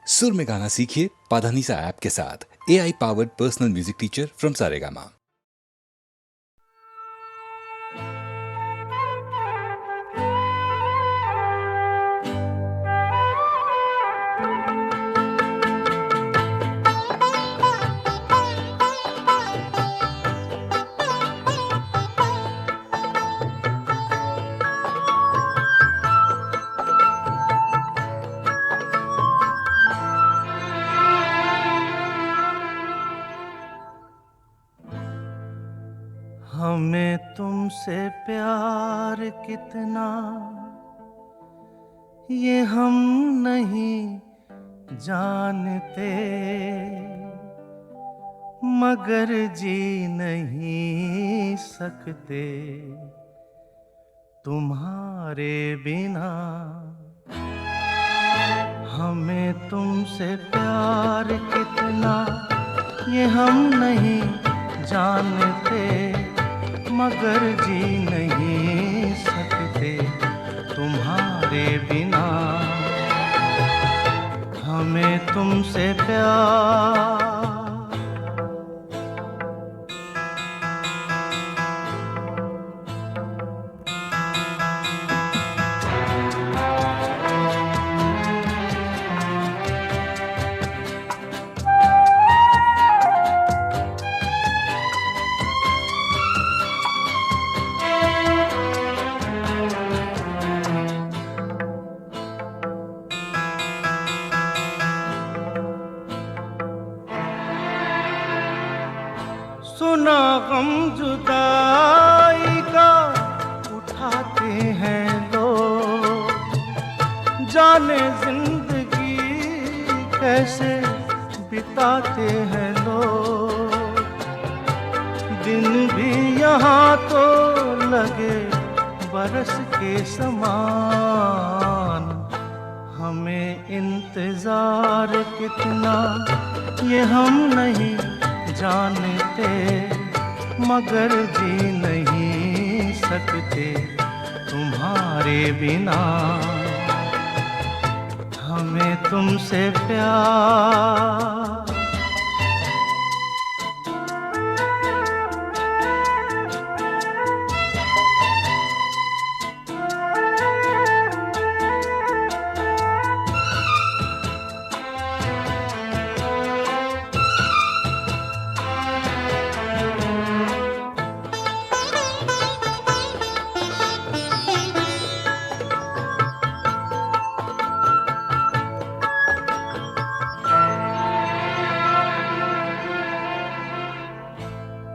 सुर में गाना सीखिए पाधानीसा ऐप के साथ। AI powered personal music teacher from Saregama. हमें तुमसे प्यार कितना ये हम नहीं जानते, मगर जी नहीं सकते तुम्हारे बिना। हमें तुमसे प्यार कितना ये हम नहीं जानते, मगर जी नहीं सकते तुम्हारे बिना। हमें तुमसे प्यार सुना गम जुदाई का उठाते हैं लोग, जाने जिंदगी कैसे बिताते हैं लोग। दिन भी यहाँ तो लगे बरस के समान, हमें इंतजार कितना ये हम नहीं जानते, मगर जी नहीं सकते तुम्हारे बिना। हमें तुमसे प्यार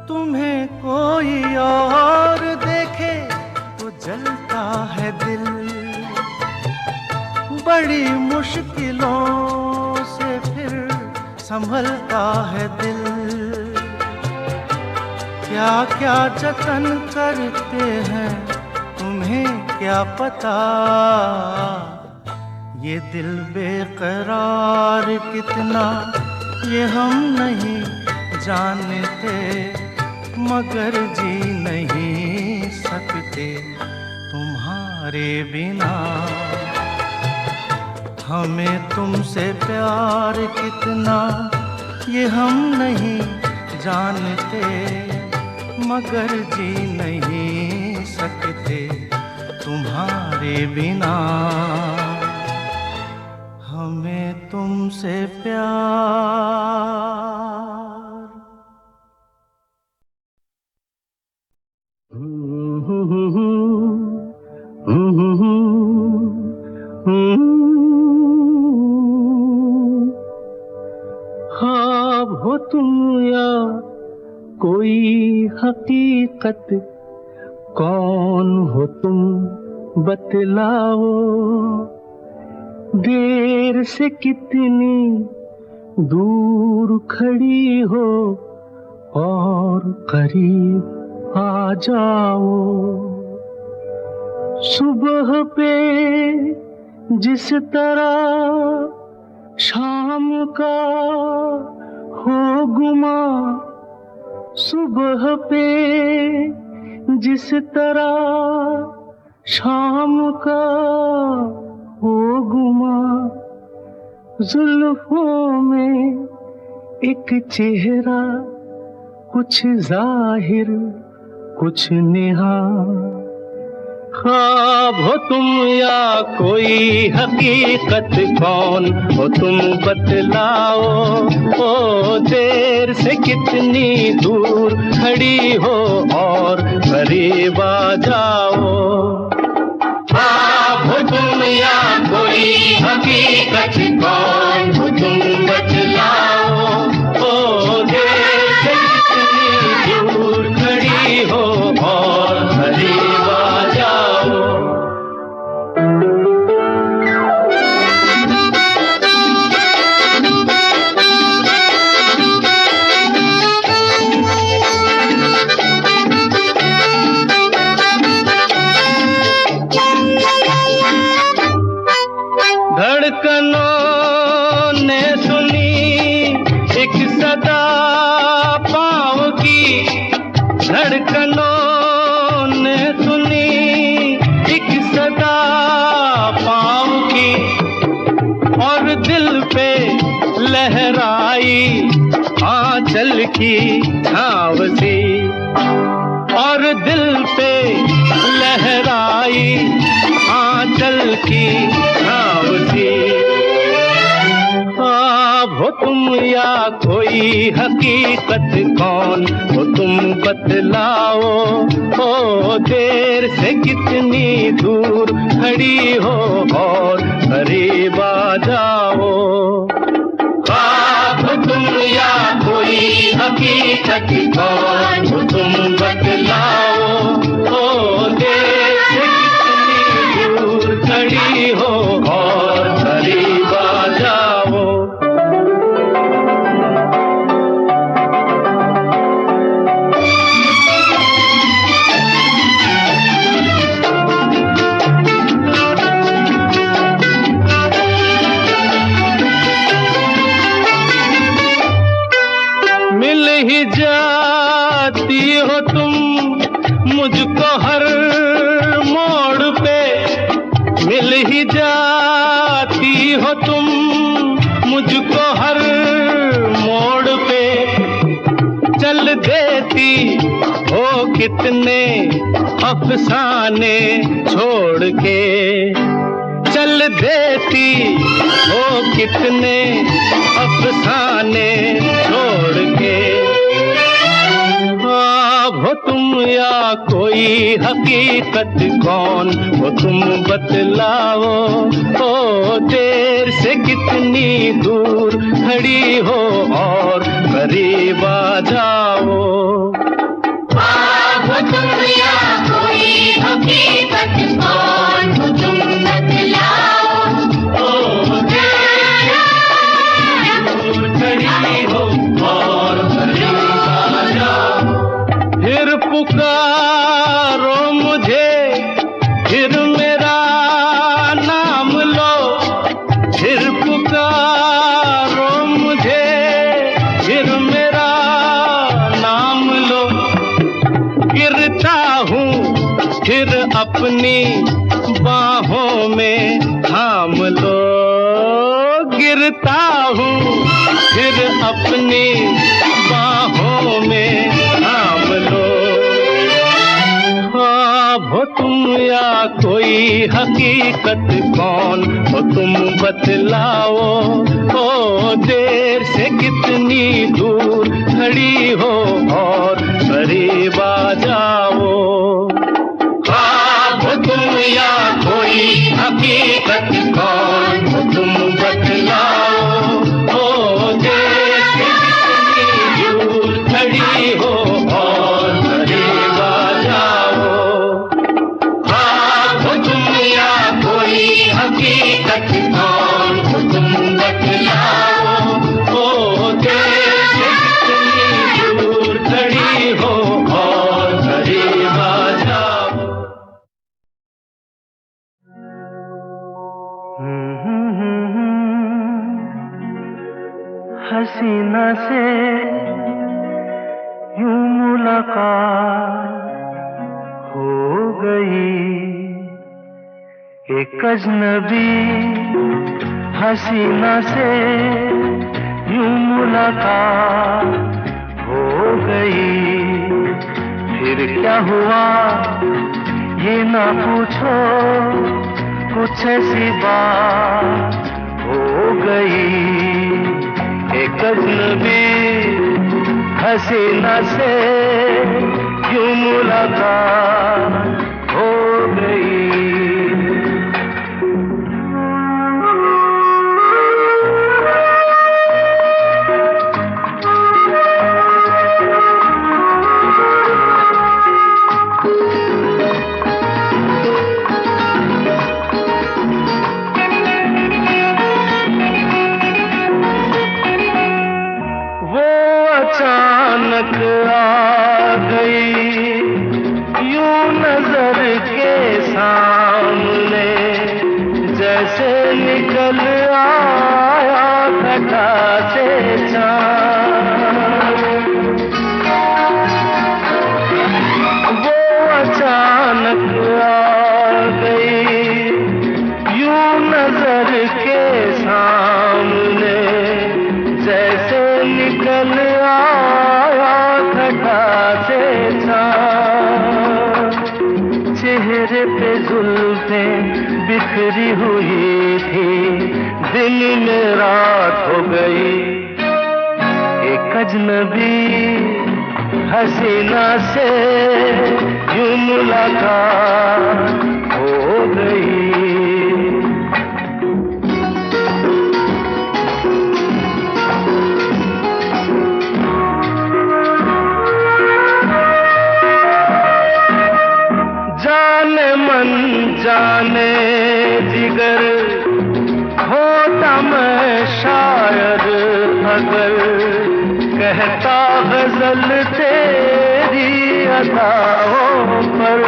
तुम्हें कोई और देखे तो जलता है दिल, बड़ी मुश्किलों से फिर संभलता है दिल। क्या क्या जतन करते हैं तुम्हें क्या पता, ये दिल बेकरार कितना ये हम नहीं जानते, मगर जी नहीं सकते तुम्हारे बिना। हमें तुमसे प्यार कितना ये हम नहीं जानते, मगर जी नहीं सकते तुम्हारे बिना। हमें तुमसे प्यार ख्वाब हो तुम या कोई हकीकत, कौन हो तुम बतलाओ। देर से कितनी दूर खड़ी हो और करीब आ जाओ। सुबह पे जिस तरह शाम का हो गुमा, सुबह पे जिस तरह शाम का हो गुमा, जुल्फों में एक चेहरा, कुछ जाहिर कुछ निहा। ख्वाब हो तुम या कोई हकीकत, कौन हो तुम बतलाओ। ओ देर से कितनी दूर खड़ी हो और करीब आ जाओ। ख्वाब हो तुम या कोई हकीकत, कौन हो तुम बतलाओ। ओ देर से कितनी दूर खड़ी हो और करीब आ जाओ। धड़कनों ने सुनी एक सदा पाँव की, धड़कनों ने सुनी एक सदा पाँव की, और दिल पे लहराई आंचल की छाँव सी, और दिल पे लहराई आंचल की छाँव सी। ख्वाब हो तुम या कोई हकीकत, कौन हो तुम बतलाओ। ओ देर से कितनी दूर खड़ी हो और करीब आ जाओ। ख्वाब हो तुम या कोई हकीकत, कौन हो तुम बतलाओ। ओ देर से कितनी दूर खड़ी हो और करीब आ जाओ। मिल ही जाती हो तुम मुझको हर मोड़ पे, मिल ही जाती हो तुम मुझको हर मोड़ पे। चल देती हो कितने अफसाने छोड़ के, चल देती हो कितने अफसाने छोड़ के। ख्वाब हो तुम या कोई हकीकत, कौन हो तुम बतलाओ। ओ देर से कितनी दूर खड़ी हो और करीब आ जाओ। ख्वाब हो तुम या कोई हकीकत, कौन हो तुम बतलाओ। ओ देर से दूर खड़ी हो और करीब आ जाओ। फिर पुकारो मुझे, फिर मेरा नाम लो, फिर पुकारो मुझे, फिर मेरा नाम लो। गिरता हूँ फिर अपनी बाहों में थाम लो, गिरता हूँ फिर अपनी बाहों में थाम लो। ख्वाब हो तुम या कोई हकीकत, कौन हो तुम बतलाओ। ओ देर से कितनी दूर खड़ी हो और करीब आ जाओ। ख्वाब हो तुम या कोई हकीकत, कौन हो तुम बतलाओ। ओ देर से कितनी दूर खड़ी हो और करीब आ जाओ। ख्वाब हो तुम या कोई हकीकत, कौन हो तुम बतलाओ। ओ देर से कितनी दूर खड़ी हो और करीब आ जाओ। हसीना से यूं मुलाकात हो गई, एक अजनबी हसीना से यूं मुलाकात हो गई। फिर क्या हुआ ये ना पूछो, कुछ ऐसी बात हो गई। एक अजनबी हसीना से यूं मुलाकात हो गई। अचानक आ गई यूं नजर के सामने, जैसे निकल आया घटा से चाँद। वो अचानक आ गई यूं नजर के सामने, जैसे निकल आया घटा से चाँद। चेहरे पे जुल्फें बिखरी हुई थी, दिन में रात हो गई। एक अजनबी हसीना से यूं मुलाकात हो गई। जाने जिगर होता मैं शायर अगर, कहता गजल तेरी अदाओं पर।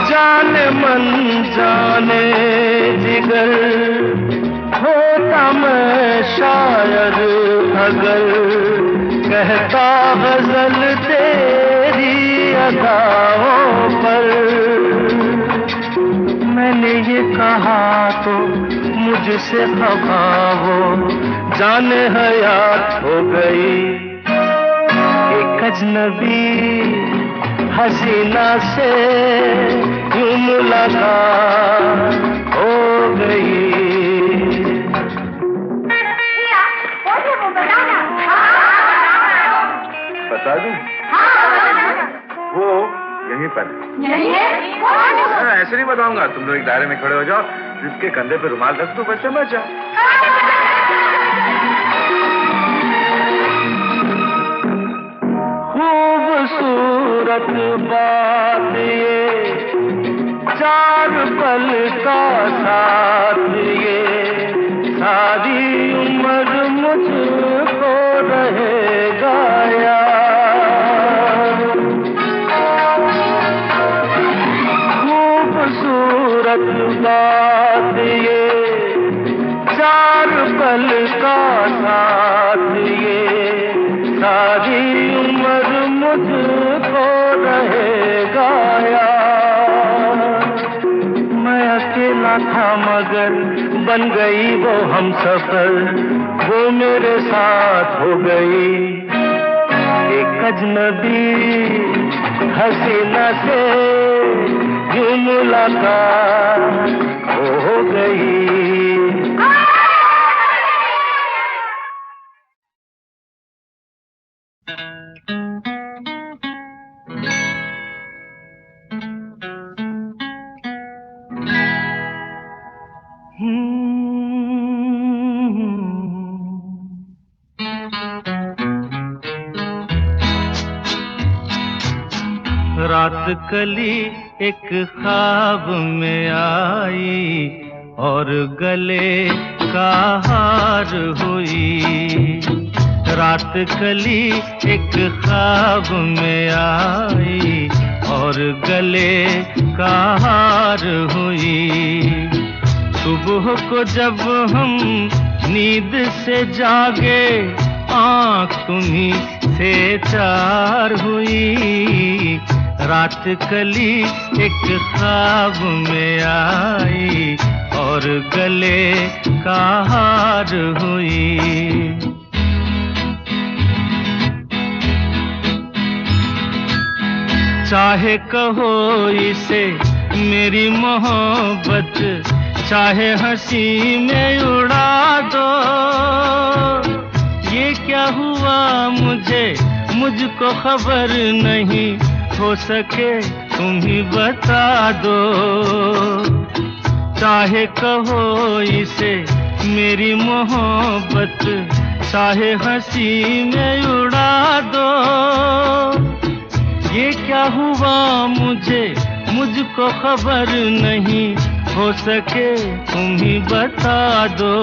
जाने मन जाने जिगर होता मैं शायर अगर, कहता गजल तेरी अदाओं पर। मैंने ये कहा तो मुझसे खफा हो, जाने हयात हो गई। एक अजनबी हसीना से यूं मुलाकात हो गई। बता दूं? वो यहीं पर ऐसे नहीं बताऊंगा। तुम लोग एक दायरे में खड़े हो जाओ, जिसके कंधे पे रुमाल रख दो, बस समझ जाओ। खूबसूरत बात ये, चार पल का साथ ये, सारी उम्र मुझको रहेगा याद। खूबसूरत बात ये, चार पल का साथ ये, सारी उम्र मुझको रहेगा याद। मैं अकेला था मगर बन गई वो हमसफर, वो मेरे साथ हो गई। एक अजनबी हसीना से यूं मुलाकात हो गई। रात कली एक ख्वाब में आई और गले का हार हुई। रात कली एक ख्वाब में आई और गले का हार हुई। सुबह को जब हम नींद से जागे, आँख तुम्हीं से चार हुई। रात कली एक ख्वाब में आई और गले का हार हुई। चाहे कहो इसे मेरी मोहब्बत, चाहे हंसी में उड़ा दो। ये क्या हुआ मुझको खबर नहीं, हो सके तुम ही बता दो। चाहे कहो इसे मेरी मोहब्बत, चाहे हंसी में उड़ा दो। ये क्या हुआ मुझको खबर नहीं, हो सके तुम ही बता दो।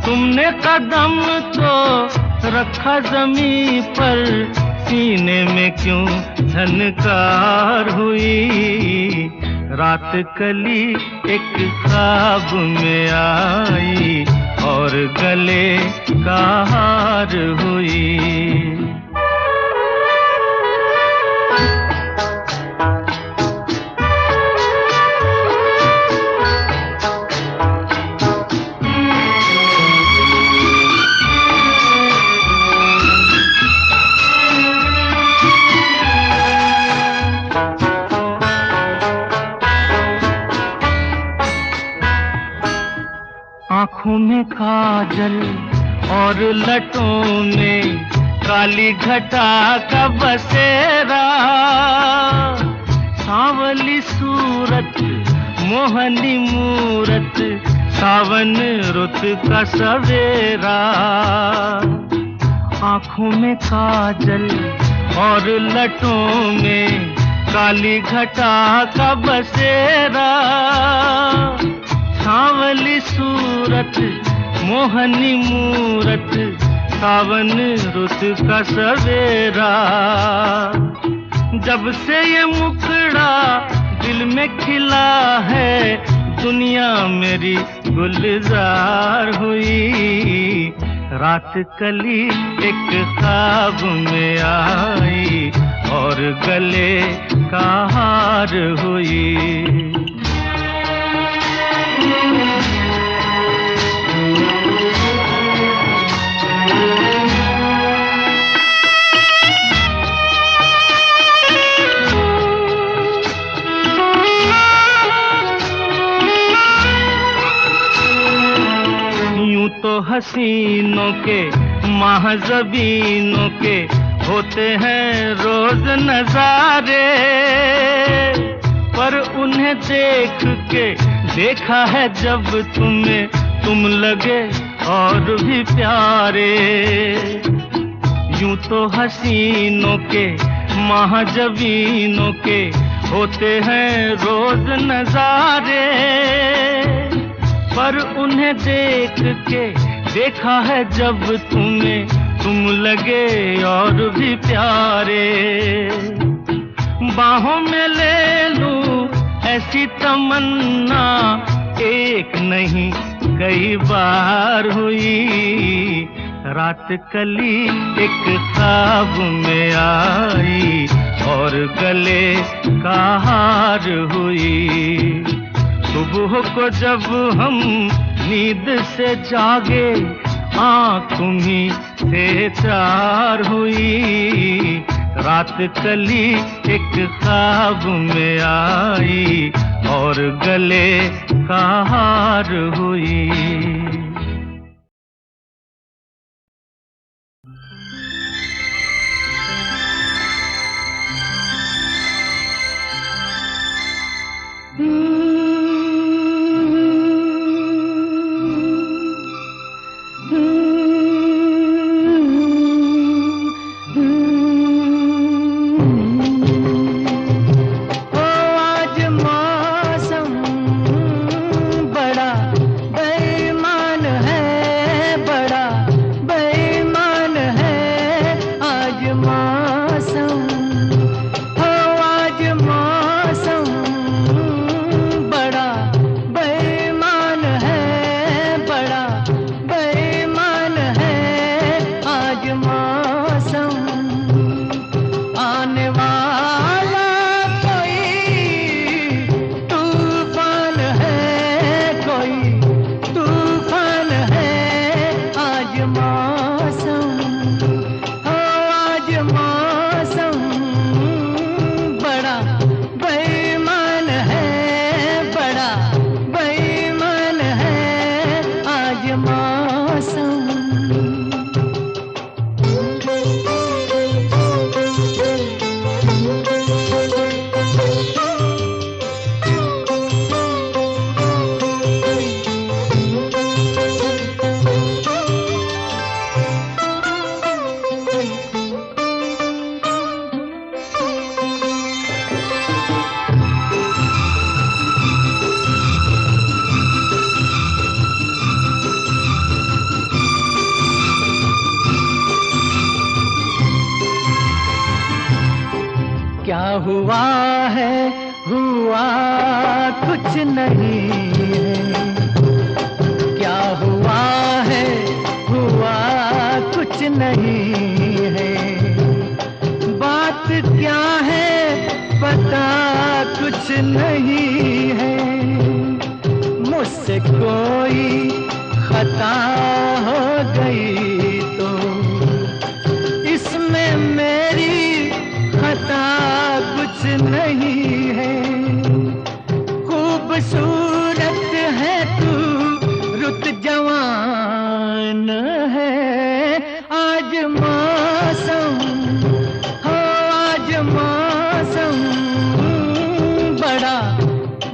तुमने कदम तो रखा जमीन पर, सीने में क्यों झनकार हुई। रात कली एक ख्वाब में आई और गले का हार हुई। आँखों में काजल और लटों में काली घटा का बसेरा, सांवली सूरत मोहनी मूरत, सावन रुत का सवेरा। आँखों में काजल और लटों में काली घटा का बसेरा, सांवली सूरत मोहनी मूरत, सावन रुत का सवेरा। जब से ये मुखड़ा दिल में खिला है, दुनिया मेरी गुलजार हुई। रात कली एक ख्वाब में आई और गले का हार हुई। यूं तो हसीनों के महज़बीनों के होते हैं रोज नजारे, पर उन्हें देख के देखा है जब तुम्हें, तुम लगे और भी प्यारे। यूं तो हसीनों के महज़बीनों के होते हैं रोज नजारे, पर उन्हें देख के देखा है जब तुम्हें, तुम लगे और भी प्यारे। बाहों में ले लूं ऐसी तमन्ना, एक नहीं कई बार हुई। रात कली एक ख्वाब में आई और गले का हार हुई। सुबह को जब हम नींद से जागे, आँख तुम्हीं से चार हुई। रात कली एक ख्वाब में आई और गले का हार हुई। आज मौसम बड़ा बेईमान हुआ है हुआ कुछ नहीं है, क्या हुआ है हुआ कुछ नहीं है, बात क्या है पता कुछ नहीं है, मुझसे कोई खता हो गई तो इसमें मेरी खता कुछ नहीं है, खूबसूरत है तू रुत जवान है, आज मौसम हो आज मौसम बड़ा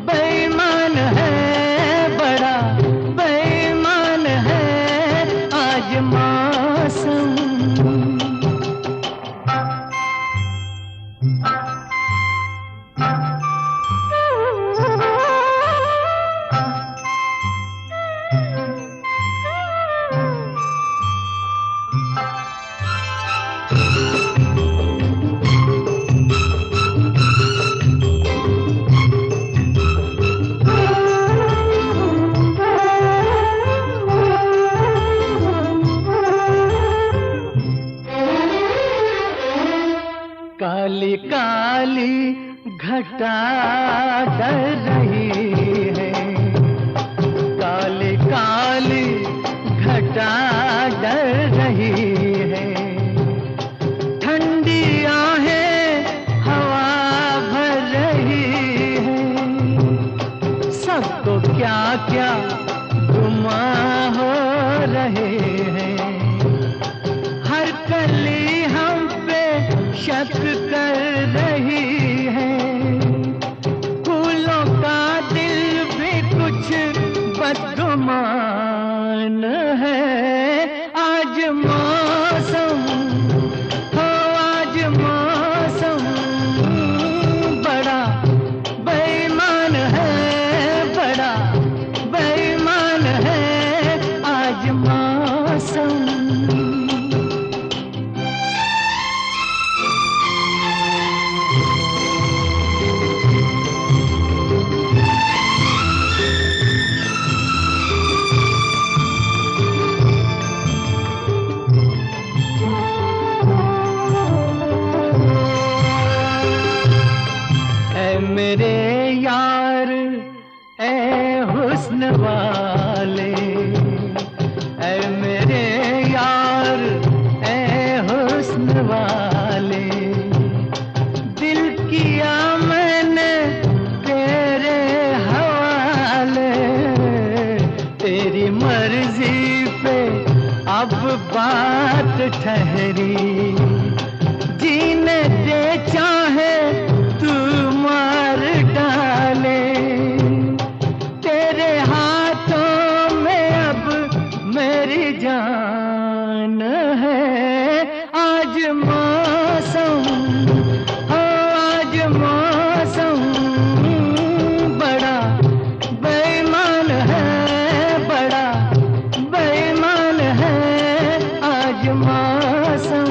बेईमान है, बड़ा बेईमान है आज मौसम। काली काली घटा डर रही है, काली काली घटा डर रही है, ठंडी आहें हवा भर रही है, सबको क्या क्या गुमा हो रहे हैं, हर कली हम पे शक कर रही है, फूलों का दिल भी कुछ बदगुमान है, आज मौसम हो आज मौसम बड़ा बेईमान है, बड़ा बेईमान है आज मौसम। मेरे यार ए हुस्न वाले, ए मेरे यार ए हुस्न वाले, दिल किया मैंने तेरे हवाले, तेरी मर्जी पे अब बात ठहरी, जीने दे चाहे तू मार डाले, तेरे हाथों में अब मेरी जान है, आज मौसम हो आज मौसम बड़ा बेईमान है, बड़ा बेईमान है आज मौसम,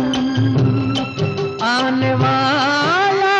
आने वाला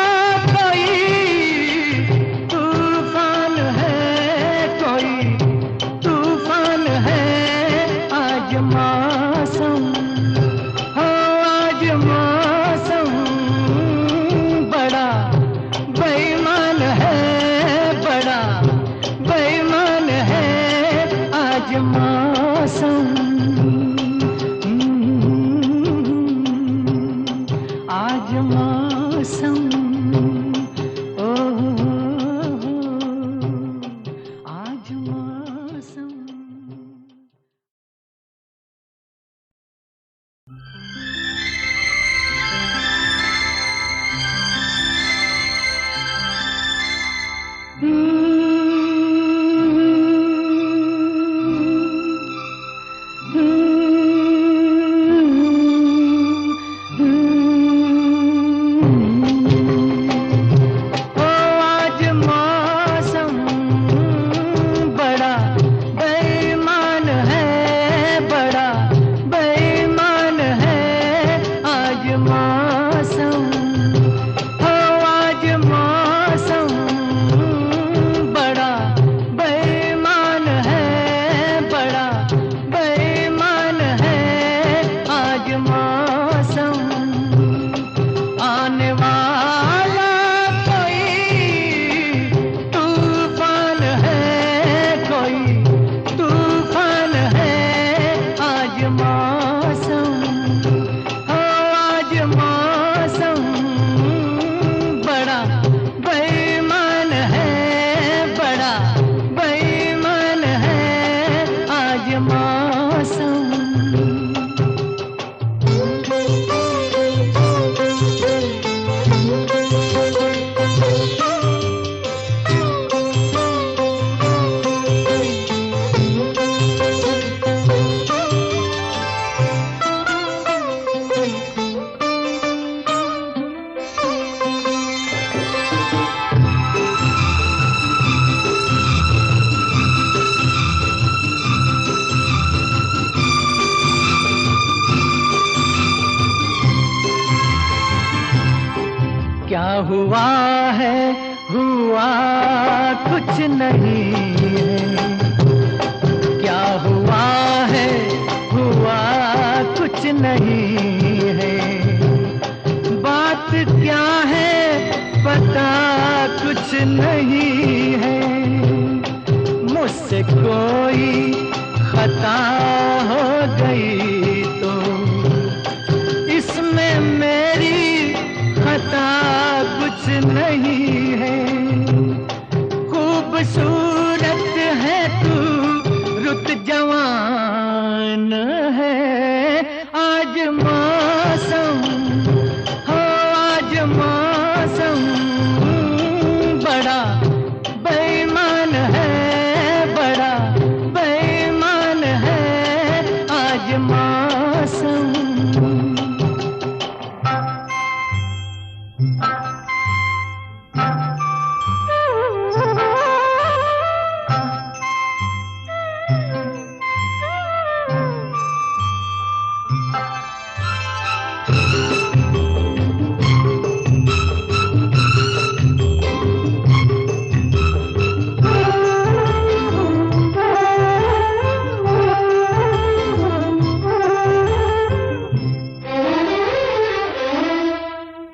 हुआ है हुआ कुछ नहीं है, क्या हुआ है हुआ कुछ नहीं है, बात क्या है पता कुछ नहीं है, मुझसे कोई खता हो गई तो इसमें मेरी खता कुछ नहीं है, खूबसूरत है तू रुत जवान है, आज मौसम हो आज मौसम बड़ा बेईमान है, बड़ा बेईमान है आज मौसम।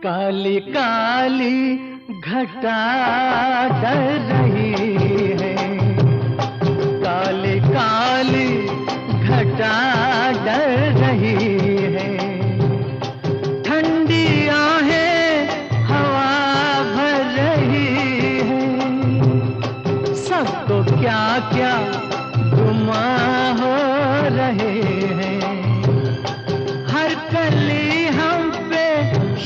काली काली घटा डर रही है, काली काली घटा डर रही है, ठंडी आहें हवा भर रही है, सबको क्या क्या गुमा हो रहे हैं, हर कली हम पे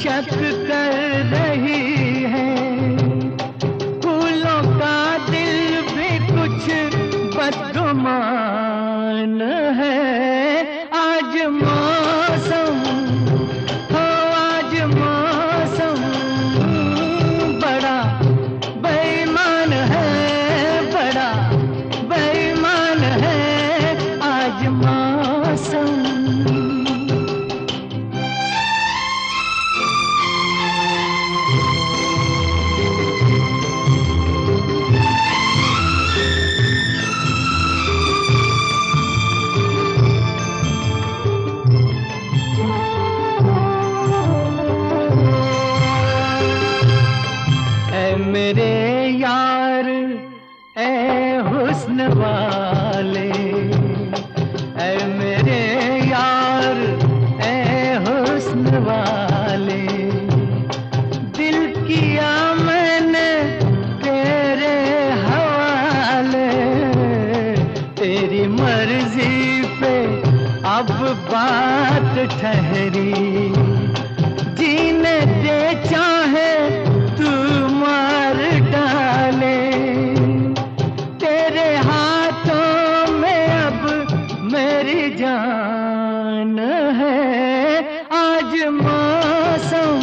शक कर रही है, फूलों का दिल भी कुछ बदगुमान है, आज मौसम हो आज मौसम बड़ा बेईमान है, बड़ा बेईमान है आज मौसम। मेरे यार ए हुस्न वाले, ए मेरे यार ए हुस्न वाले, दिल किया मैंने तेरे हवाले, तेरी मर्जी पे अब बात ठहरी, जीने दे चाहे तू मार डाले, तेरे हाथों में अब मेरी जान है, आज मौसम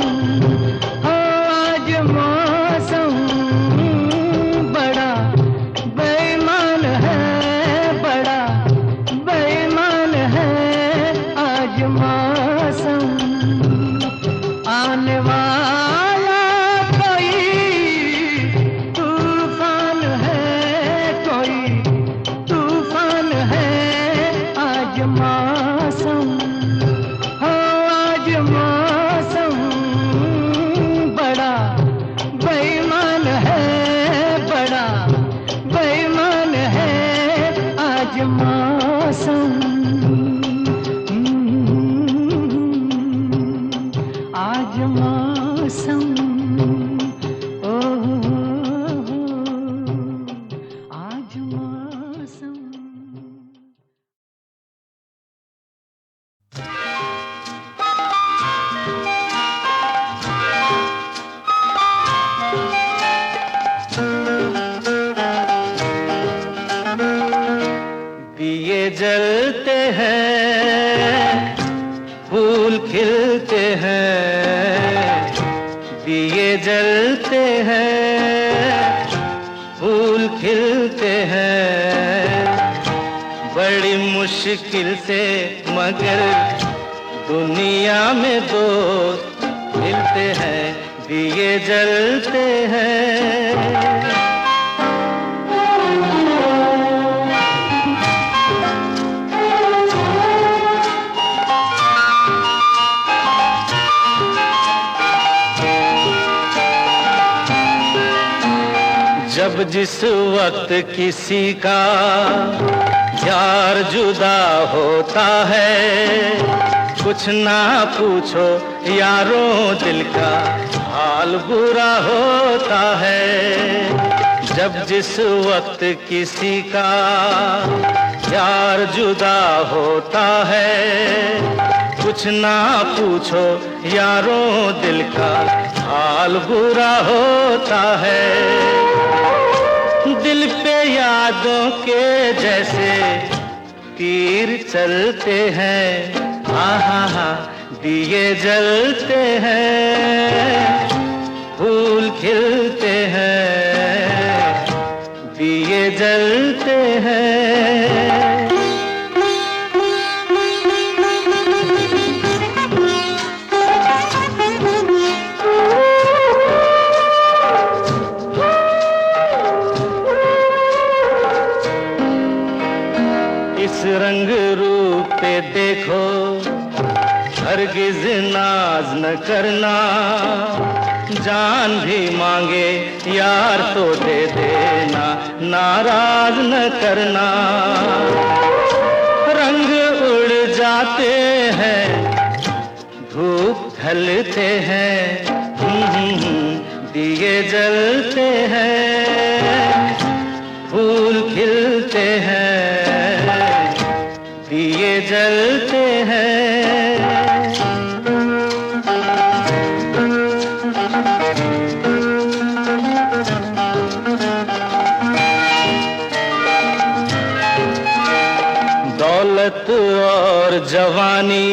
हो आज मौसम बड़ा बेईमान है, बड़ा बेईमान है आज मौसम। आने वाला कोई तूफान है, कोई तूफान है आज मौसम हो आज मौसम बड़ा बेईमान है, बड़ा बेईमान है आज मौसम, आज मौसम ओ आज मौसम। दिए जलते हैं फूल खिलते हैं, दिए जलते हैं फूल खिलते हैं, बड़ी मुश्किल से मगर दुनिया में दोस्त मिलते हैं, दिए जलते हैं। जब जिस वक्त किसी का यार जुदा होता है, कुछ ना पूछो यारों दिल का हाल बुरा होता है। जब जिस वक्त किसी का यार जुदा होता है, कुछ ना पूछो यारों दिल का हाल बुरा होता है। दिल पे यादों के जैसे तीर चलते हैं, आहा दिए जलते हैं, फूल खिलते हैं, दिए जलते हैं। इस रंग रूप पे देखो, हरगिज नाज न करना, जान भी मांगे यार तो दे देना, नाराज न करना। रंग उड़ जाते हैं, धूप ढलते हैं, दिए जलते हैं, फूल खिलते हैं, दिए जलते हैं। दौलत और जवानी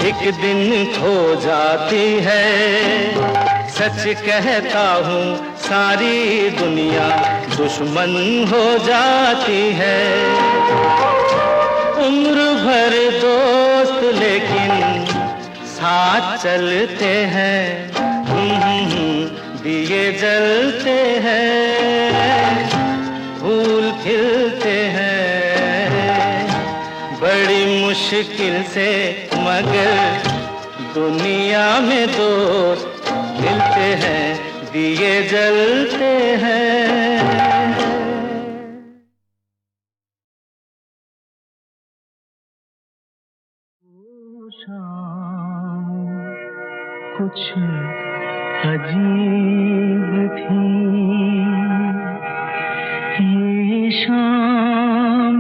एक दिन खो जाती है, सच कहता हूँ सारी दुनिया दुश्मन हो जाती है। उम्र भर दोस्त लेकिन साथ चलते हैं, दिए जलते हैं, फूल खिलते हैं, बड़ी मुश्किल से मगर दुनिया में दोस्त मिलते हैं, दिए जलते हैं। कुछ अजीब थी ये शाम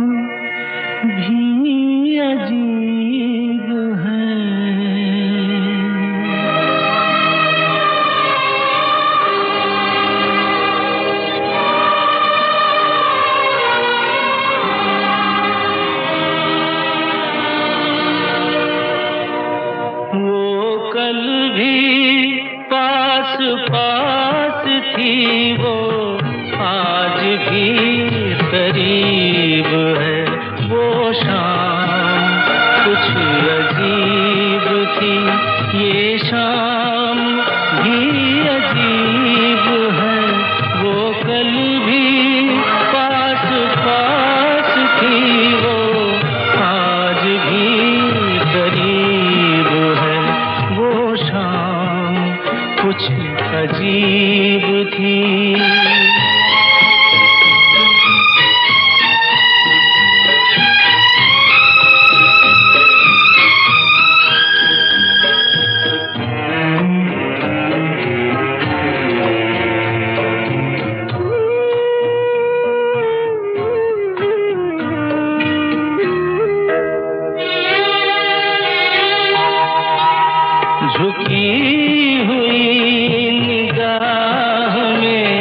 भी अजीब है। वो कल भी पास पास थी, वो आज भी करीब है। वो शाम कुछ अजीब थी, ये शाम भी अजीब है। वो कल भी पास पास थी, वो आज भी करीब है। वो शाम कुछ अजीब थी। झुकी हुई निगाह में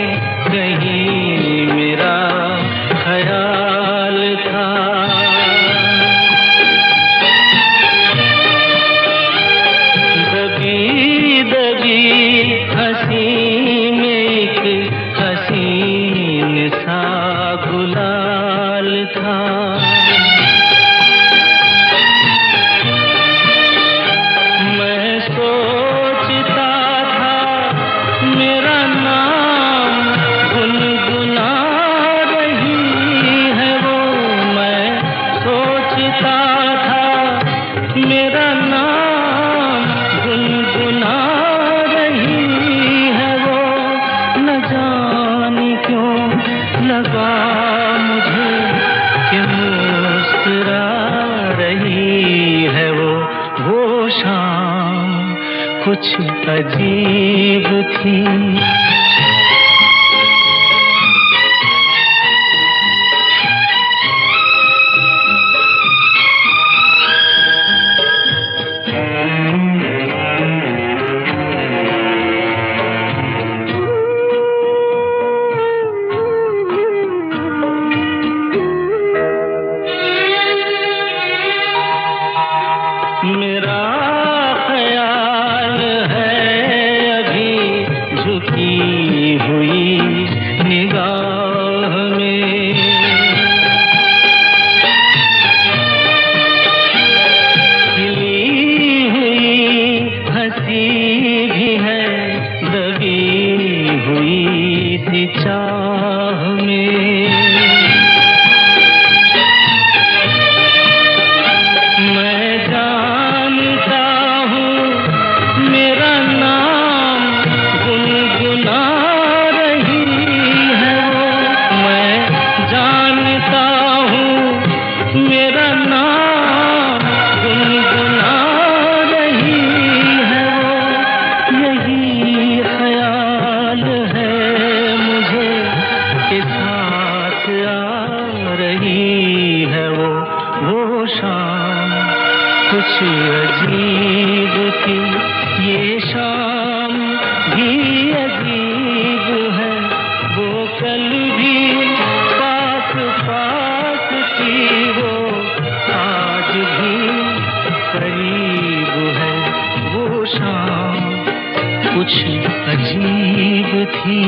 कहीं मेरा ख्याल था। दबी दबी हंसी में एक हसीन सा गुलाल था। मैं सोचता था कुछ अजीब थी। मेरा ख्याल है अभी झुकी हुई निगाह में, खिली हुई हंसी भी है दबी हुई सी चाह में। कुछ अजीब थी ये शाम भी अजीब है, वो कल भी पास पास थी, वो आज भी करीब है, वो शाम कुछ अजीब थी।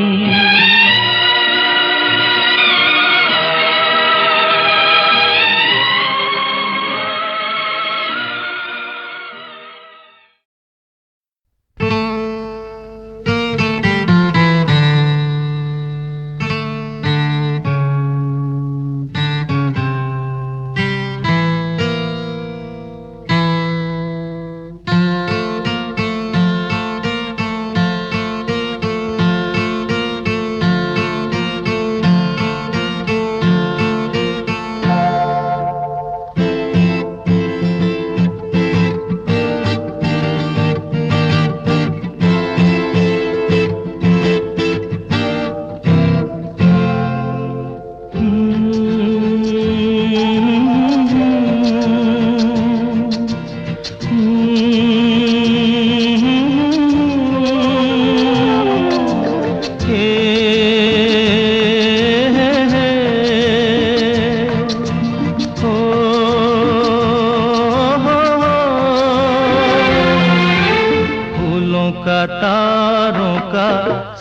तारों का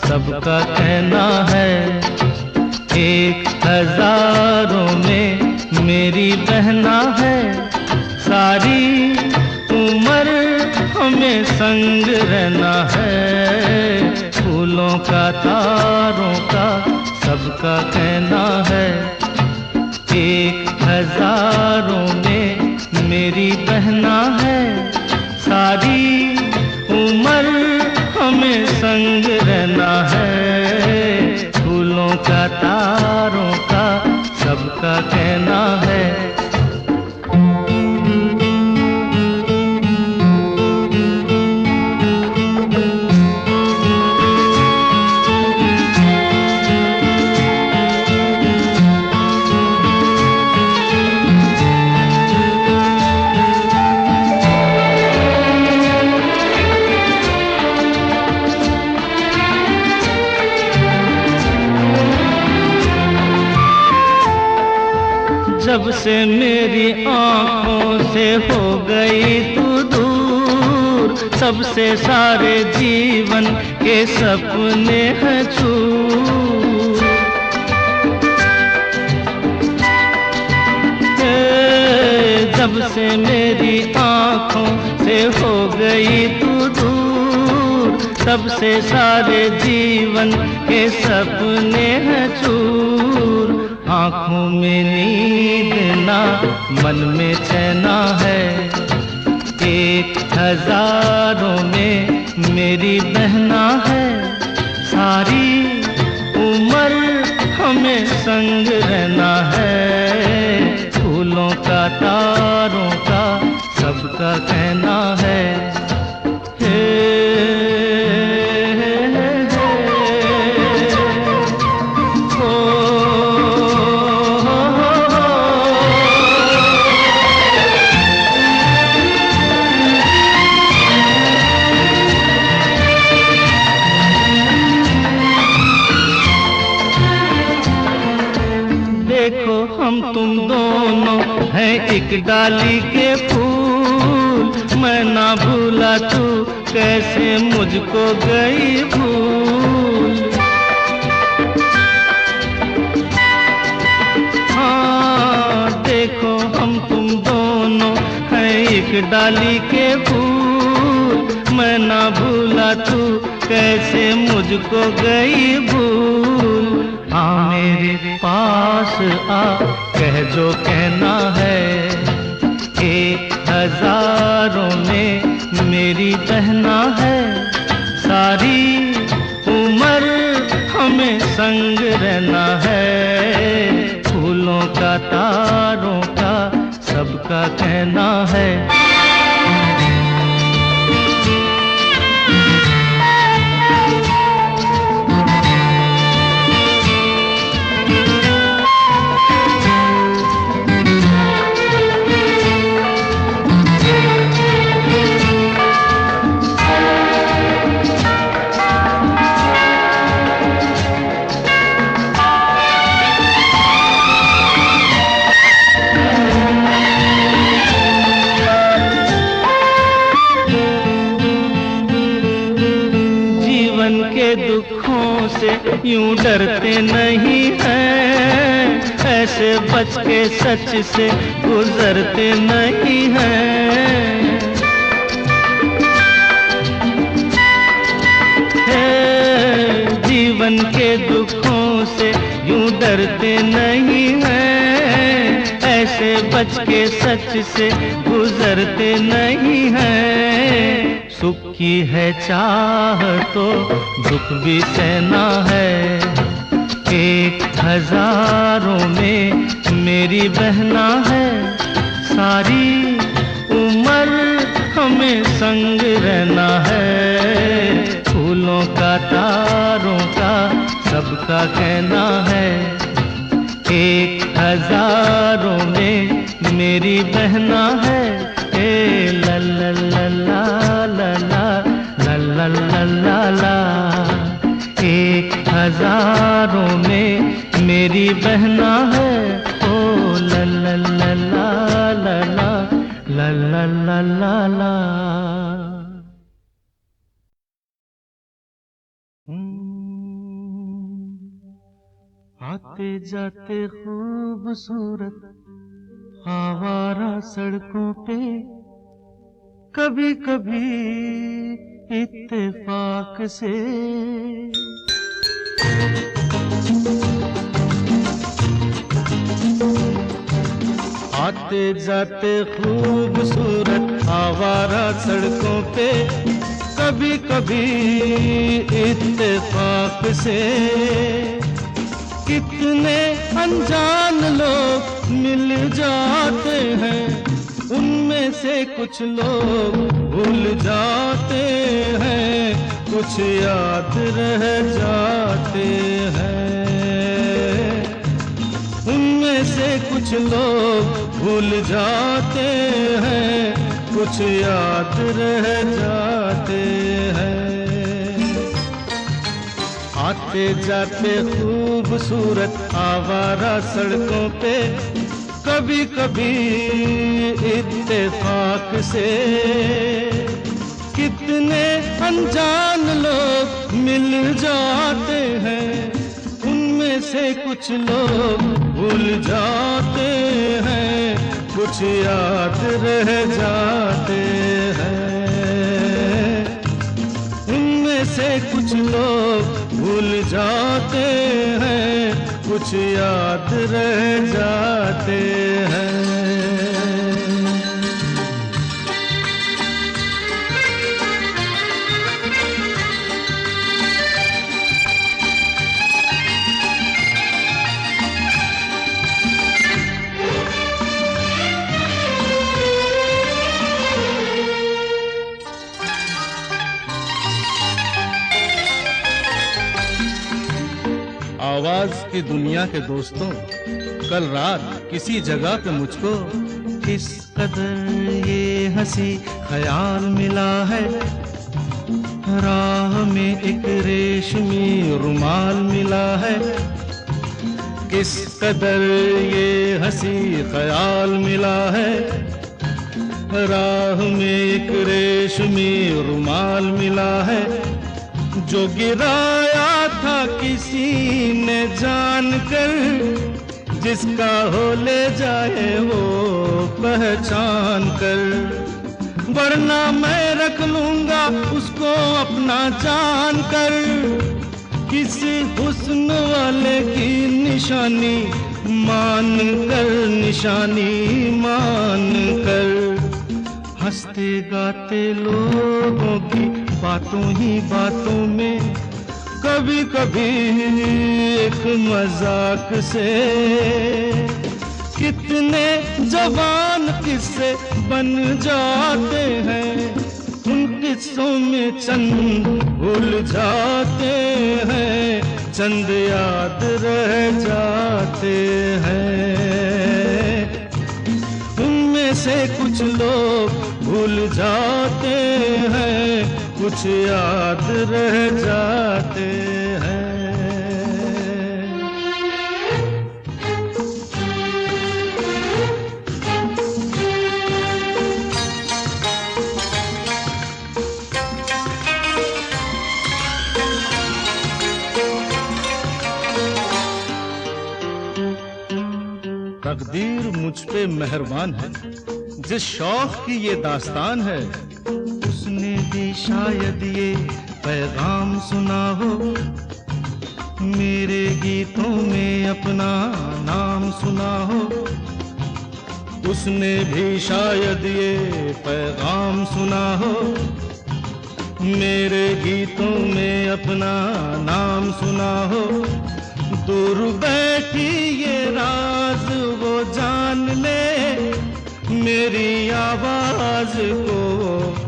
सबका कहना है, एक हजारों में मेरी बहना है, सारी उम्र हमें संग रहना है। फूलों का तारों का सबका कहना है, एक हजारों में मेरी बहना है, सारी उम्र हमें संग रहना है। फूलों का तारों का सबका कहना है। जब से मेरी आँखों से हो गई तू दूर, तब से सारे जीवन के सपने हैं चूर। जब से मेरी आँखों से हो गई तू दूर, तब से सारे जीवन के सपने हैं चूर। आँखों में नींद ना मन में चैना है, एक हजारों में मेरी बहना है, सारी उम्र हमें संग रहना है। फूलों का तारों का सबका कहना है। हम तुम दोनों हैं एक डाली के फूल। मैं ना भूला तू कैसे मुझको गई भूल। हाँ देखो हम तुम दोनों हैं एक डाली के फूल। मैं ना भूला तू कैसे मुझको गई भूल। हाँ मेरे पास आ कह जो कहना है। 1000 में मेरी बहना है। सारी उम्र हमें संग रहना है। फूलों का तारों का सबका कहना है। दुखों से यूं डरते नहीं हैं। ऐसे बच के सच से गुजरते नहीं हैं। जीवन के दुखों से यूं डरते नहीं हैं। ऐसे बच के सच से गुजरते नहीं हैं। सुख की है चाह तो दुख भी सहना है। 1000 में मेरी बहना है। सारी उम्र हमें संग रहना है। फूलों का तारों का सबका कहना है। 1000 में मेरी बहना है। ला ला ला ला ला ला ला ला ला ला। 1000 में मेरी बहना है। ओ ला ला ला ला ला ला ला ला ला ला। आते जाते खूबसूरत आवारा सड़कों पे कभी कभी इत्तेफाक से आते जाते खूबसूरत आवारा सड़कों पे कभी कभी इत्तेफाक से कितने अनजान लोग मिल जाते हैं। उनमें से कुछ लोग भूल जाते हैं, कुछ याद रह जाते हैं। उनमें से कुछ लोग भूल जाते हैं, कुछ याद रह जाते हैं। आते जाते खूबसूरत आवारा सड़कों पे कभी कभी इत्तेफाक से कितने अनजान लोग मिल जाते हैं। उनमें से कुछ लोग भूल जाते हैं, कुछ याद रह जाते हैं। उनमें से कुछ लोग भूल जाते हैं, कुछ याद रह जाते हैं। आवाज की दुनिया के दोस्तों, कल रात किसी जगह पे मुझको किस कदर ये हंसी ख्याल मिला है। राह में एक रेशमी रुमाल मिला है। किस कदर ये हंसी ख्याल मिला है, राह में एक रेशमी रुमाल मिला है, जो गिराया था किसी ने जानकर, जिसका हो ले जाए वो पहचान कर, वरना मैं रख लूंगा उसको अपना जान कर, किसी हुस्न वाले की निशानी मान कर, निशानी मान कर। हंसते गाते लोगों की बातों ही बातों में कभी कभी एक मजाक से कितने जवान किस्से बन जाते हैं, उन किस्सों में चंद भूल जाते हैं, चंद याद रह जाते हैं। उनमें से कुछ लोग भूल जाते हैं, कुछ याद रह जाते हैं। तकदीर मुझ पे मेहरबान है, जिस शौक की ये दास्तान है, उसने भी शायद ये पैगाम सुना हो, मेरे गीतों में अपना नाम सुना हो। उसने भी शायद ये पैगाम सुना हो, मेरे गीतों में अपना नाम सुना हो। दूर बैठी ये राज वो जान ले, मेरी आवाज को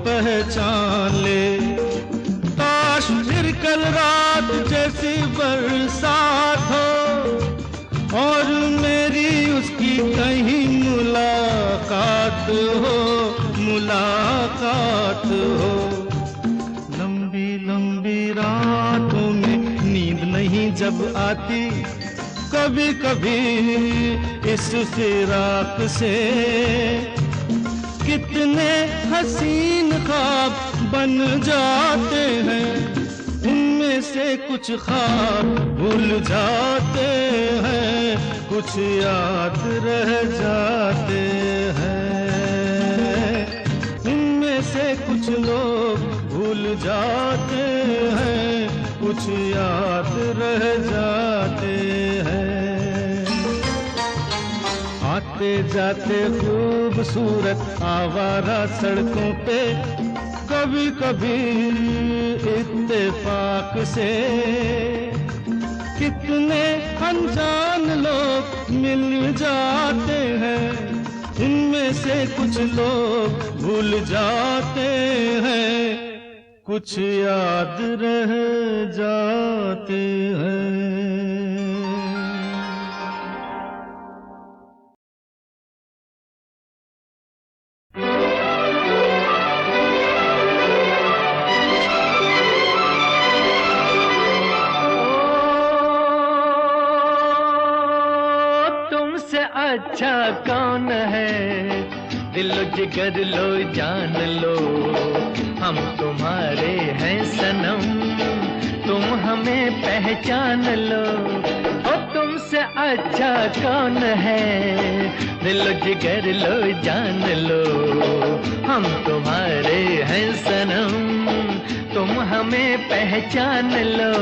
पहचान ले। काश फिर कल रात जैसी बरसात हो और मेरी उसकी कहीं मुलाकात हो, मुलाकात हो। लंबी लंबी रातों में नींद नहीं जब आती, कभी कभी इस फिराक से कितने हसीन ख्वाब बन जाते हैं, उनमें से कुछ ख्वाब भूल जाते हैं, कुछ याद रह जाते हैं। उनमें से कुछ लोग भूल जाते हैं, कुछ याद रह जाते हैं। आते जाते खूबसूरत आवारा सड़कों पे कभी कभी इत्तेफाक से कितने अनजान लोग मिल जाते हैं, उनमें से कुछ लोग भूल जाते हैं, कुछ याद रह जाते हैं। अच्छा कौन है, दिलो जिगर लो जान लो, हम तुम्हारे हैं सनम, तुम हमें पहचान लो। ओ तुमसे अच्छा कौन है, दिलो जिगर लो जान लो, हम तुम्हारे हैं सनम, तुम हमें पहचान लो।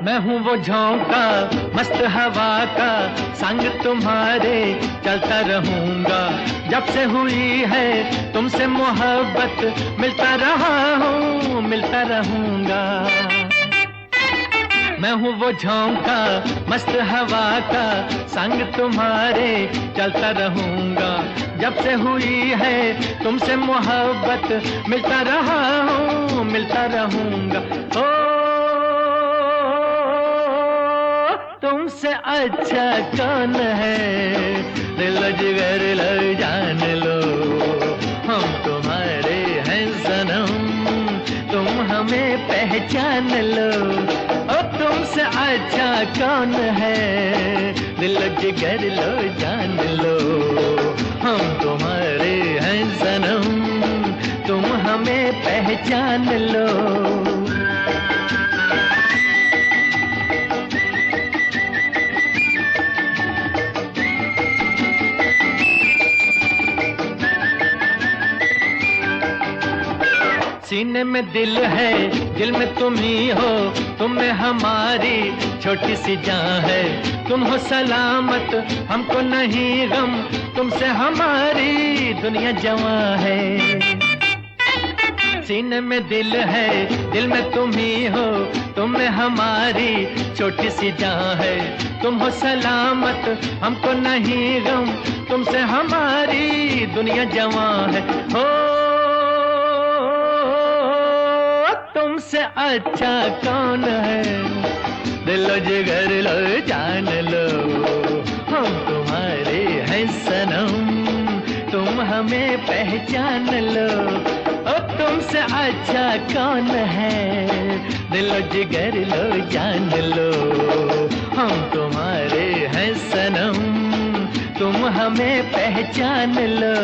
मैं हूँ वो झोंका मस्त हवा का, संग तुम्हारे चलता रहूंगा। जब से हुई है तुमसे मोहब्बत, मिलता रहा हूँ मिलता रहूंगा। मैं हूँ वो झोंका मस्त हवा का, संग तुम्हारे चलता रहूंगा। जब से हुई है तुमसे मोहब्बत, मिलता रहा हूँ मिलता रहूंगा। ओ तुमसे अच्छा कौन है, दिल जिगर लो जान लो, हम तुम्हारे हैं सनम, तुम हमें पहचान लो। ओ तुमसे अच्छा कौन है, दिल जिगर लो जान लो, हम तुम्हारे हैं सनम, तुम हमें पहचान लो। सीने में दिल है, दिल में तुम ही हो, तुम में हमारी छोटी सी जान है। तुम हो सलामत, हमको नहीं गम, तुमसे हमारी दुनिया जवां है। सीने में दिल है, दिल में तुम ही हो, तुम में हमारी छोटी सी जान है। तुम हो सलामत, हमको नहीं गम, तुमसे हमारी दुनिया जवां है। हो तुमसे अच्छा कौन है, दिल जिगर लो जान लो, हम तुम्हारे हैं सनम, तुम हमें पहचान लो। ओ तुमसे अच्छा कौन है, दिल जिगर लो जान लो, हम तुम्हारे हैं सनम, तुम हमें पहचान लो।